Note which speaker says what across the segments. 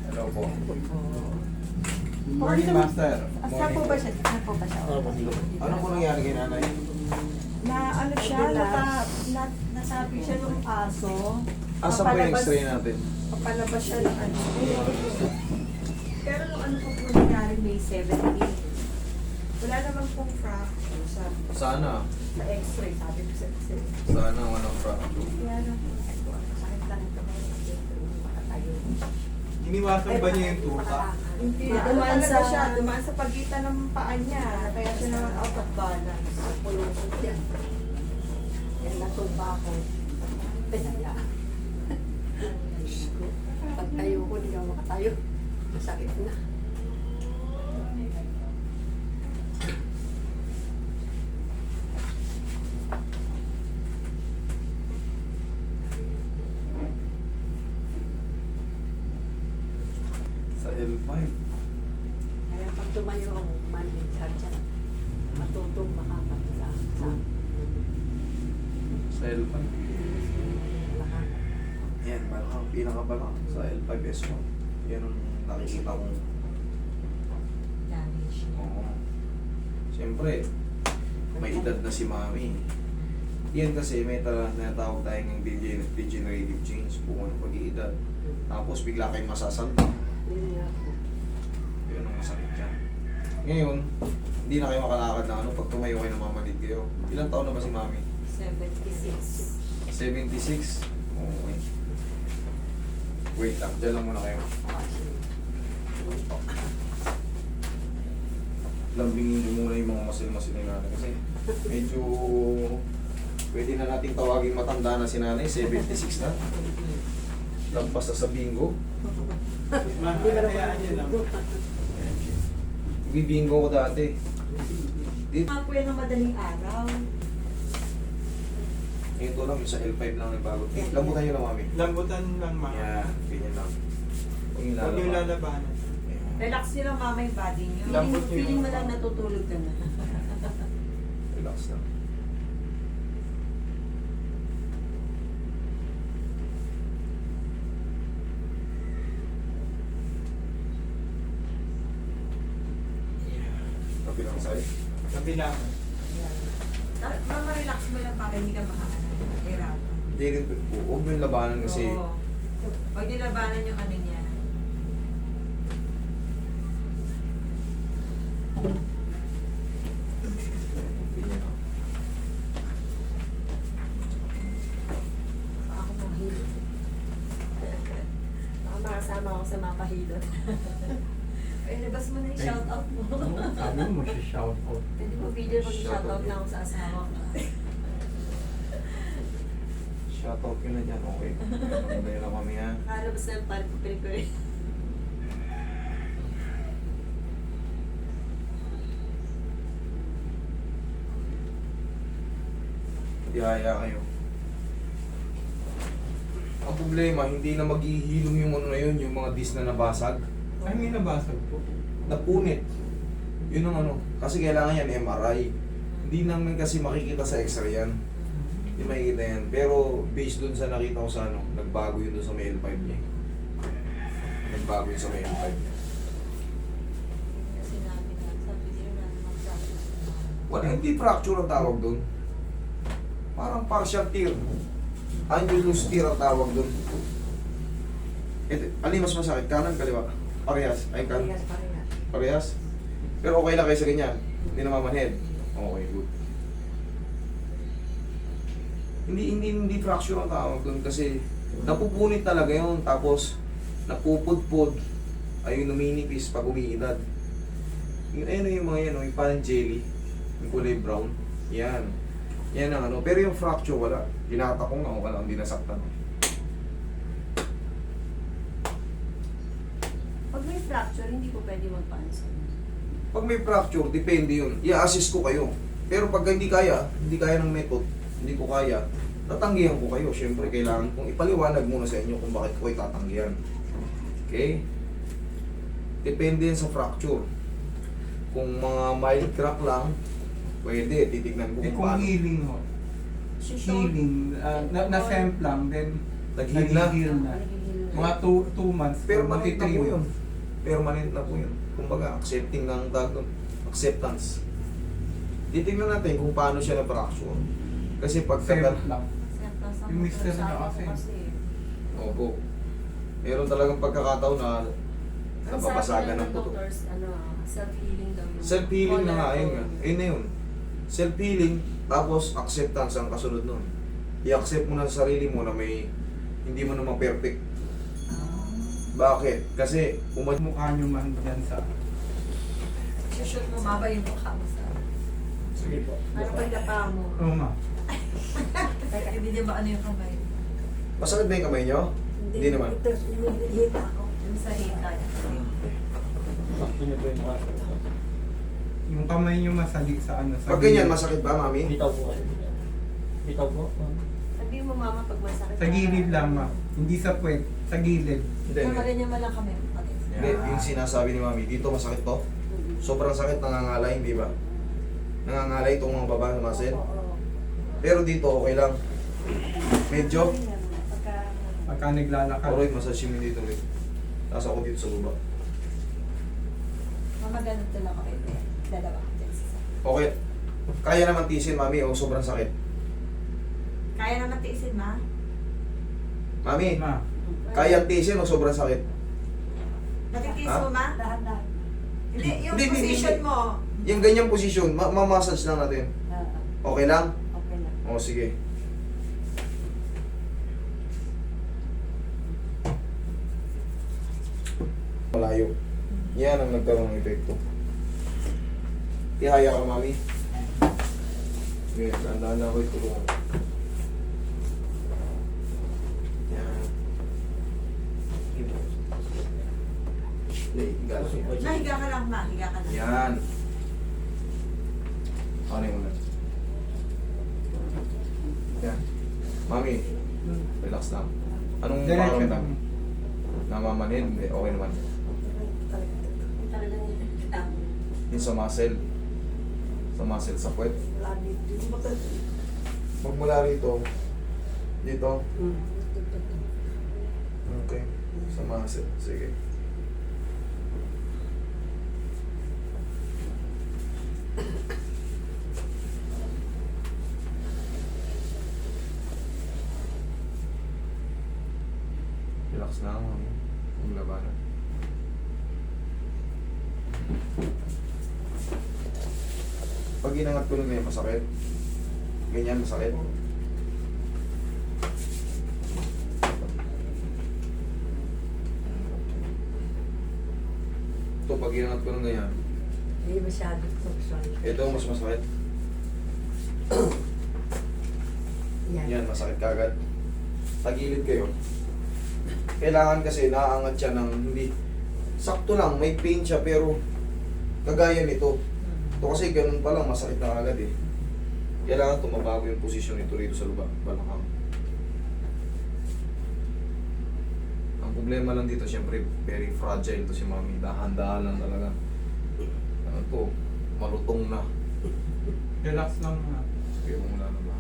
Speaker 1: Hello po.
Speaker 2: Morning, Master.
Speaker 3: Saan po ba siya? Saan po ba siya?
Speaker 1: Ano po nangyari kay nanay?
Speaker 3: Na ano siya, nasabi siya ng aso.
Speaker 1: Asa po yung x-ray natin?
Speaker 3: Papalabas siya ng ano. Pero nung ano po nangyari May 17, wala naman pong fracture
Speaker 1: Sana.
Speaker 3: sa x-ray, sabi ko sa x-ray.
Speaker 1: Sana walang fracture.
Speaker 3: Kaya lang po, sakit lang ito ngayon, makatayo.
Speaker 2: Iniwasan ba niya yung tuka?
Speaker 3: Hindi,
Speaker 4: Dumaan
Speaker 3: talaga
Speaker 4: sa-
Speaker 3: siya, dumaan sa pagitan ng paa niya, kaya siya naman out of balance.
Speaker 4: Pulusot yan. Yan natumba ko. Pinaya. Pagtayo ko, hindi ako makatayo. Masakit na.
Speaker 1: Sa L5.
Speaker 4: Kaya pag tumayo ako, maninjar dyan. Matutong makapagla.
Speaker 1: Sa L5.
Speaker 4: Lahat.
Speaker 1: Yan, parang pinakabala sa L5S1. Yan ang nakikita kong.
Speaker 3: Damage.
Speaker 1: Oo. Siyempre, may edad na si mami. Yan kasi may natawag tayong degenerative change kung ano pag-iedad. Tapos bigla kayong masasalta.
Speaker 4: Yun nga po.
Speaker 1: Yun ang masakit dyan. Ngayon, hindi na kayo makalakad na ano pag tumayo kayo namamanid kayo. Ilang taon na ba si mami?
Speaker 3: 76.
Speaker 1: 76? Okay. Wait lang, dyan lang muna kayo. Lambingin nyo muna yung mga masil-masil na nanay kasi medyo pwede na nating tawagin matanda na si nanay, 76 na. Lampas na sa bingo.
Speaker 2: Hayaan niya lang.
Speaker 1: Bibingo ko dati.
Speaker 3: Mga po yan ng madaling araw.
Speaker 1: Ito lang, sa L5 lang nagbago. Lambutan nyo lang, mami.
Speaker 2: Lambutan lang, ma.
Speaker 1: Yan, ganyan lang. Huwag yung
Speaker 2: Huwag yung
Speaker 1: lalaban.
Speaker 2: lalabanan.
Speaker 1: Ayan.
Speaker 3: Relax nyo lang mama yung body nyo.
Speaker 2: Lambot nyo
Speaker 3: Feeling
Speaker 2: yung-
Speaker 3: mo lang natutulog ka na.
Speaker 1: Relax lang. Kabilang side.
Speaker 2: Kabila.
Speaker 3: Mama, relax mo lang para hindi ka makakahirapan.
Speaker 1: Hindi rin, huwag mo yung labanan kasi
Speaker 3: Oo. Pag nilabanan yung ano niya,
Speaker 1: ganyan lang.
Speaker 4: Ako mahilot. Baka makasama ako sa mga pahilot.
Speaker 3: ay labas mo na yung shoutout mo.
Speaker 2: Sabi mo, shout out.
Speaker 4: Pwede mo video pag
Speaker 1: Shoutout
Speaker 4: shoutout
Speaker 1: yun.
Speaker 4: na ako sa asawa ko.
Speaker 1: Shoutout ko na dyan, okay. Maganda na kami ha.
Speaker 4: Nakalabas na yung parang pelikuli.
Speaker 1: Ihaya kayo. Ang problema, hindi na maghihilom yung ano na yun, yung mga disc na nabasag.
Speaker 2: Ay, may nabasag po.
Speaker 1: Napunit. Yun ang ano. Kasi kailangan yan MRI. Hindi namin kasi makikita sa x-ray yan. Hindi makikita yan. Pero based dun sa nakita ko sa ano, nagbago yun dun sa may L5 niya. Nagbago yun sa may L5 niya.
Speaker 4: Kasi namin na, sabi nila na magsabi.
Speaker 1: Wala, hindi fracture ang tawag dun. Parang partial tear. Annulus tear ang tawag dun. Ito, alin mas masakit? Kanan, kaliwa? Parehas. Ay, kanan.
Speaker 4: Parehas, parehas.
Speaker 1: Parehas? Pero okay lang kayo sa ganyan? Hindi na mamanhead? Okay, good. Hindi fracture ang tawag doon kasi napupunit talaga yun tapos napupudpod ay yung numinipis pag umiidad. Yung ano yung mga yan, yung parang jelly, yung kulay brown. Yan. Yan ang ano. Pero yung fracture wala. Ginata ko nga, wala, hindi nasaktan.
Speaker 3: Pag may fracture, hindi ko pwede magpansa.
Speaker 1: Pag may fracture, depende yun. I-assist ko kayo. Pero pag hindi kaya ng method, hindi ko kaya, tatanggihan ko kayo. Siyempre, kailangan kong ipaliwanag muna sa inyo kung bakit ko itatanggihan. Okay? Depende yan sa fracture. Kung mga mild crack lang, Pwede, titignan ko
Speaker 2: Eh
Speaker 1: kung
Speaker 2: kung
Speaker 1: paano.
Speaker 2: healing ho. Healing. Na-semp lang, then
Speaker 1: Nag-heal na.
Speaker 2: nag-heal na. Mga 2 months.
Speaker 1: Permanent na po
Speaker 2: 3
Speaker 1: yun. Permanent na po yun. Kumbaga, accepting ng tawag doon. Acceptance. Titignan natin kung paano siya na-fracture. Kasi pagka...
Speaker 2: Semp lang. Yung mister na kasi.
Speaker 1: Opo. Meron talagang pagkakataon na napapasagan ng puto.
Speaker 4: Self-healing daw yung
Speaker 1: Self-healing na nga, ayun nga.
Speaker 4: collarbone.
Speaker 1: Ayun na yun. Self-healing, tapos acceptance ang kasunod nun. I-accept mo na sa sarili mo na may hindi mo naman perfect. Bakit? Kasi
Speaker 2: Mukha nyo man dyan sa...
Speaker 4: Shoot mo maba yung mukha mo sa...
Speaker 1: Sige po.
Speaker 4: Ano pa yung dapa mo?
Speaker 2: Oo nga.
Speaker 4: Teka, hindi ba ano yung kamay?
Speaker 1: Masakit ba yung kamay nyo? Hindi naman.
Speaker 4: Ito, hita ako. Yung sa hita.
Speaker 2: Yung kamay nyo masali sa ano. Sa
Speaker 1: Pag ganyan, masakit ba, mami?
Speaker 5: Bitaw po kayo. Bitaw po.
Speaker 4: Sabi mo mama pag masakit.
Speaker 2: Sa gilid lang ma. Hindi sa puwet. Sa gilid.
Speaker 1: Hindi.
Speaker 4: Kaya ganyan man lang kami.
Speaker 1: Hindi, yung sinasabi ni mami, dito masakit to. Sobrang sakit, nangangalay, di ba? Nangangalay itong mga baba ng muscle. Pero dito, okay lang. Medyo.
Speaker 2: Pagka naglalakad.
Speaker 1: Alright, massage mo dito ulit. Tapos ako dito sa baba.
Speaker 4: Mama ganito lang kami. Dalawa.
Speaker 1: Okay. Kaya naman tiisin, mami, o sobrang sakit.
Speaker 3: Kaya naman tiisin, ma?
Speaker 1: Mami,
Speaker 2: Ma.
Speaker 1: kaya tiisin o sobrang sakit?
Speaker 3: Natitiis
Speaker 1: Ha?
Speaker 3: mo, ma?
Speaker 4: Dahan-dahan.
Speaker 3: Hindi, yung
Speaker 1: Hindi, hindi,
Speaker 3: position
Speaker 1: hindi.
Speaker 3: mo.
Speaker 1: Yung ganyang posisyon, ma-massage lang natin. Okay lang?
Speaker 4: Okay lang.
Speaker 1: O, sige. Malayo. Yan ang nagkaroon ng epekto. Ihaya ka, mami. Sige, tandaan na ako itulungan. Yan. Hindi, higa lang yan.
Speaker 3: Ma, higa ka lang, ma. Higa ka lang.
Speaker 1: Yan. Ano yung ulan? Yan. Mami, relax lang. Anong
Speaker 2: Diretso
Speaker 1: pakiramdam?
Speaker 2: lang.
Speaker 1: Namamanid? Hindi, okay naman.
Speaker 4: Talagang
Speaker 1: Yung sa muscle. Sa muscle, sa puwet. Magmula rito. Dito. Okay. Sa muscle. Sige. Relax na ako. Ang labanan. Pag inangat ko nun ngayon, masakit. Ganyan, masakit. Ito, pag inangat ko nun ganyan,
Speaker 4: hindi masyado function.
Speaker 1: ito mas masakit. Yan, masakit kagad. Tagilid kayo. Kailangan kasi naaangat siya ng hindi... Sakto lang, may pain siya pero kagaya nito. Ito kasi ganun pa lang, masakit na agad eh. Kailangan tumabago yung posisyon nito rito sa balakang. Ang problema lang dito, syempre, very fragile to si mami. Dahan-dahan lang talaga. Ano to, malutong na.
Speaker 2: Relax lang ma.
Speaker 1: Kaya kung wala na ba?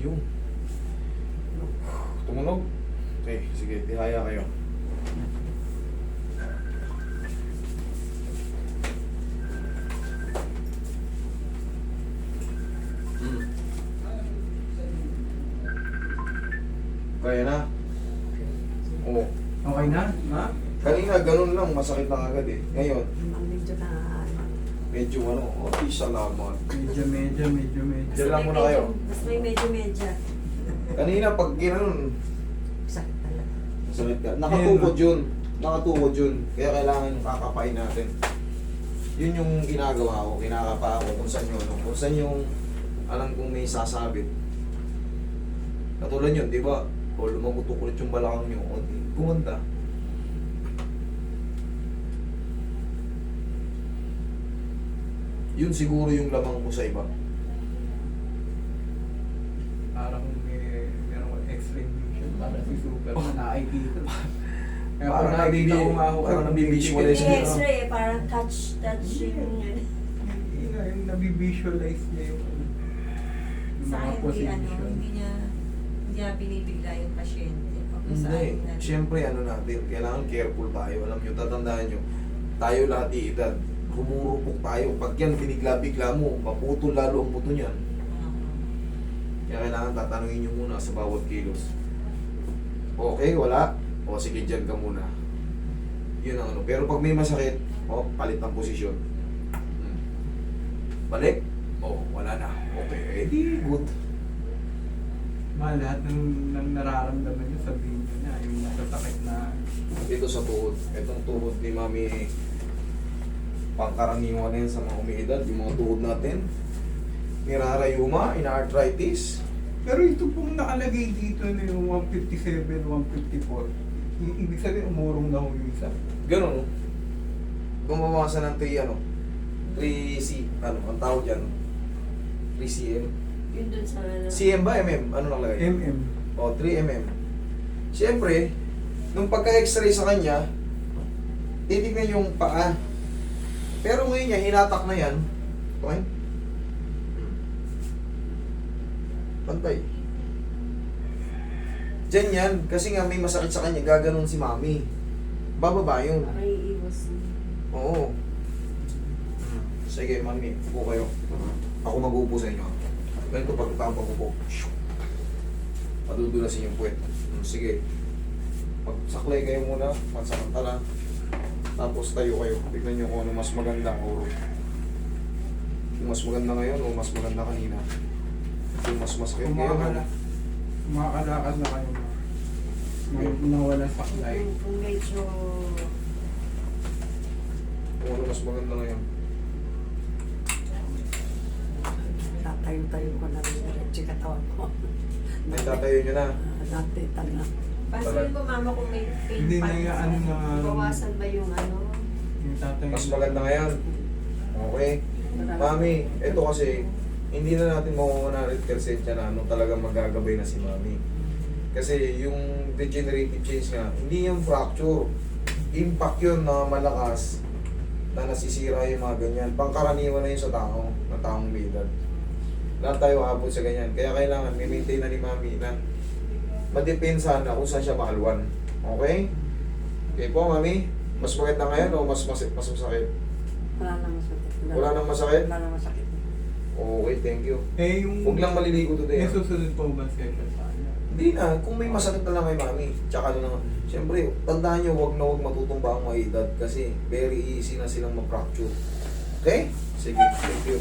Speaker 1: Yung. Tumunog. Okay, sige, tihaya kayo. Kaya na? Oo.
Speaker 2: Okay na? Ma?
Speaker 1: Kanina ganun lang, masakit lang agad eh. Ngayon,
Speaker 4: Medyo na
Speaker 1: medyo ano, salamat.
Speaker 2: Medyo.
Speaker 1: Diyan lang muna kayo.
Speaker 4: Mas may medyo.
Speaker 1: Kanina pag gano'n,
Speaker 4: Sakit talaga.
Speaker 1: masakit ka. Nakatukod yun. Nakatukod yun. Kaya kailangan yung kakapain natin. Yun yung ginagawa ko, kinakapa ako kung saan yun. Kung saan yung alam kong may sasabit. Katulad yun, di ba? O lumagutok ulit yung balakang nyo. O di, gumanda. Yun siguro yung lamang ko sa iba.
Speaker 2: Parang meron ko X-ray vision. Parang si Superman nakikita. Kaya
Speaker 1: Parang
Speaker 2: kung nakikita ko nga ako,
Speaker 1: parang nabibisualize
Speaker 3: Hindi
Speaker 1: niya.
Speaker 3: x-ray eh, parang touch yung yun.
Speaker 2: Yung nabivisualize niya yung
Speaker 4: Sa
Speaker 2: mga
Speaker 4: akin,
Speaker 2: position.
Speaker 4: hindi niya binibigla yung pasyente. Pag sa
Speaker 1: Hindi.
Speaker 4: akin na-
Speaker 1: Siyempre, ano natin, kailangan careful tayo. Alam nyo, tatandaan nyo, tayo lahat iedad. Rumurupok tayo. Pag yan, binigla-bigla mo, maputol lalo ang buto niyan. Kaya kailangan tatanungin nyo muna sa bawat kilos. Okay, wala? O sige, dyan ka muna. Yun ang ano. Pero pag may masakit, palit ng posisyon. Balik? Wala na. Okay, di good.
Speaker 2: Lahat ng nararamdaman niyo, sabihin niyo na, yung masasakit na
Speaker 1: Dito sa tuhod. Itong tuhod ni Mami, pangkaraniwan yan sa mga umiidad, yung mga tuhod natin. Nirarayuma, ina-arthritis.
Speaker 2: pero ito pong nakalagay dito na yung 157, 154. Ibig sabihin, umurong na ho yung isa.
Speaker 1: Ganun. Gumawasan ng 3C, ang tawag dyan? 3cm.
Speaker 3: Yun dun sa
Speaker 1: CM ba? MM? Ano lang lagay?
Speaker 2: MM.
Speaker 1: 3 mm. Siyempre, nung pagka-x-ray sa kanya, titignan yung paa. Pero ngayon niya, hinatak na yan. Okay? Pantay. Diyan yan, kasi nga may masakit sa kanya, gaganon si Mami. Bababa yun.
Speaker 3: parang iiwas.
Speaker 1: Oo. Sige, Mami, upo kayo. Ako mag-uupo sa inyo. Ganito pag pag-upo. Padudulasin yung puwet. Sige. Pagsaklay kayo muna, pansamantala. Tapos tayo kayo. Tignan nyo kung ano mas maganda o yung mas maganda ngayon o mas maganda kanina. Yung mas masakit
Speaker 2: Kung
Speaker 1: ngayon.
Speaker 2: makakalakad na kayo, nawala sa saklay.
Speaker 3: Kung medyo
Speaker 1: Kung ano mas maganda ngayon.
Speaker 6: Tatayo-tayo ko na rin diretso yung katawan ko.
Speaker 1: May tatayo nyo na.
Speaker 6: Dati tala.
Speaker 3: Pansin ko mama kung may pain
Speaker 2: Hindi na
Speaker 3: pa.
Speaker 2: yung ano na...
Speaker 3: Bawasan ba yung ano?
Speaker 2: Yung tatay.
Speaker 1: Mas maganda ngayon. Okay. Mami, ito kasi, hindi na natin makuha na 100% yan na ano talagang magagabay na si Mami. Kasi yung degenerative change nga, hindi yung fracture. Impact yun na malakas na nasisira yung mga ganyan. Pangkaraniwan na yun sa tao, na taong may edad. Lahat tayo aabot sa ganyan. Kaya kailangan may-maintain na ni Mami na madepensa na kung saan siya maalwan. Okay? Okay po, Mami? Mas maganda ngayon o mas masakit?
Speaker 6: Wala nang masakit.
Speaker 1: Wala nang masakit?
Speaker 6: Wala nang masakit.
Speaker 1: Okay, thank you.
Speaker 2: Eh, yung...
Speaker 1: Huwag lang maliligo today.
Speaker 2: May susunod po ba session sa kanya?
Speaker 1: Hindi na, kung may masakit na lang kay Mami, tsaka na lang. Siyempre, tandaan nyo, huwag na huwag matutumba ang mga edad kasi very easy na silang ma-fracture. Okay? Sige, thank you.